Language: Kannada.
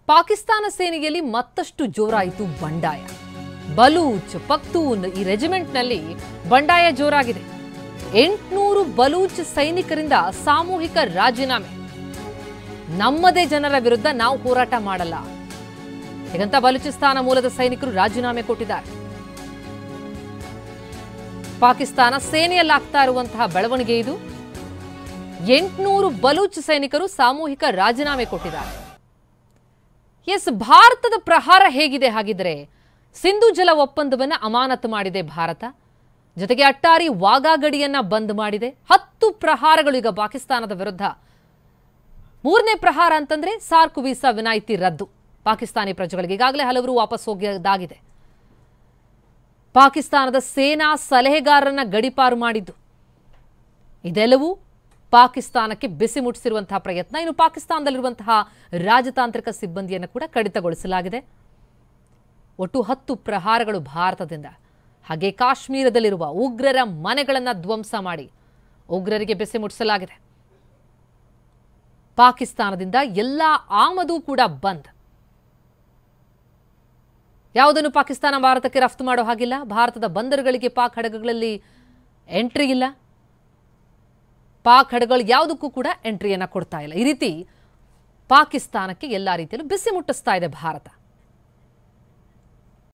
ಪಾಕಿಸ್ತಾನ ಸೇನೆಯಲ್ಲಿ ಮತ್ತಷ್ಟು ಜೋರಾಯಿತು ಬಂಡಾಯ. ಬಲೂಚ್, ಪಖ್ತೂನ್ ಈ ರೆಜಿಮೆಂಟ್ನಲ್ಲಿ ಬಂಡಾಯ ಜೋರಾಗಿದೆ. 800 ಬಲೂಚ್ ಸೈನಿಕರಿಂದ ಸಾಮೂಹಿಕ ರಾಜೀನಾಮೆ. ನಮ್ಮದೇ ಜನರ ವಿರುದ್ಧ ನಾವು ಹೋರಾಟ ಮಾಡಲ್ಲ ಹೀಗಂತ ಬಲೂಚಿಸ್ತಾನ ಮೂಲದ ಸೈನಿಕರು ರಾಜೀನಾಮೆ ಕೊಟ್ಟಿದ್ದಾರೆ. ಪಾಕಿಸ್ತಾನ ಸೇನೆಯಲ್ಲಾಗ್ತಾ ಇರುವಂತಹ ಬೆಳವಣಿಗೆ ಇದು. 800 ಬಲೂಚ್ ಸೈನಿಕರು ಸಾಮೂಹಿಕ ರಾಜೀನಾಮೆ ಕೊಟ್ಟಿದ್ದಾರೆ. ಎಸ್, ಭಾರತದ ಪ್ರಹಾರ ಹೇಗಿದೆ ಹಾಗಿದ್ರೆ? ಸಿಂಧು ಜಲ ಒಪ್ಪಂದವನ್ನು ಅಮಾನತು ಮಾಡಿದೆ ಭಾರತ. ಜೊತೆಗೆ ಅಟ್ಟಾರಿ ವಾಘಾ ಗಡಿಯನ್ನ ಬಂದ್ ಮಾಡಿದೆ. 10 ಪ್ರಹಾರಗಳು ಈಗ ಪಾಕಿಸ್ತಾನದ ವಿರುದ್ಧ. 3ನೇ ಪ್ರಹಾರ ಅಂತಂದ್ರೆ ಸಾರ್ಕ್ ವೀಸಾ ವಿನಾಯಿತಿ ರದ್ದು. ಪಾಕಿಸ್ತಾನಿ ಪ್ರಜೆಗಳಿಗೆ ಈಗಾಗಲೇ ಹಲವರು ವಾಪಸ್ ಹೋಗಿದ್ದಾಗಿದೆ. ಪಾಕಿಸ್ತಾನದ ಸೇನಾ ಸಲಹೆಗಾರರನ್ನ ಗಡಿಪಾರು ಮಾಡಿದ್ದು ಇದೆಲ್ಲವೂ ಪಾಕಿಸ್ತಾನಕ್ಕೆ ಬಿಸಿ ಮುಟ್ಟಿಸಿರುವಂತಹ ಪ್ರಯತ್ನ. ಇನ್ನು ಪಾಕಿಸ್ತಾನದಲ್ಲಿರುವಂತಹ ರಾಜತಾಂತ್ರಿಕ ಸಿಬ್ಬಂದಿಯನ್ನು ಕೂಡ ಕಡಿತಗೊಳಿಸಲಾಗಿದೆ. ಒಟ್ಟು 10 ಪ್ರಹಾರಗಳು ಭಾರತದಿಂದ. ಹಾಗೆ ಕಾಶ್ಮೀರದಲ್ಲಿರುವ ಉಗ್ರರ ಮನೆಗಳನ್ನು ಧ್ವಂಸ ಮಾಡಿ ಉಗ್ರರಿಗೆ ಬಿಸಿ ಮುಟ್ಟಿಸಲಾಗಿದೆ. ಪಾಕಿಸ್ತಾನದಿಂದ ಎಲ್ಲ ಆಮದು ಕೂಡ ಬಂದ್. ಯಾವುದನ್ನು ಪಾಕಿಸ್ತಾನ ಭಾರತಕ್ಕೆ ರಫ್ತು ಮಾಡೋ ಹಾಗಿಲ್ಲ. ಭಾರತದ ಬಂದರುಗಳಿಗೆ ಪಾಕ್ ಹಡಗುಗಳಲ್ಲಿ ಎಂಟ್ರಿ ಇಲ್ಲ. ಪಾಕ್ ಹಡಗುಗಳು ಯಾವುದಕ್ಕೂ ಕೂಡ ಎಂಟ್ರಿಯನ್ನು ಕೊಡ್ತಾ ಇಲ್ಲ. ಈ ರೀತಿ ಪಾಕಿಸ್ತಾನಕ್ಕೆ ಎಲ್ಲ ರೀತಿಯಲ್ಲೂ ಬಿಸಿ ಮುಟ್ಟಿಸ್ತಾ ಇದೆ ಭಾರತ.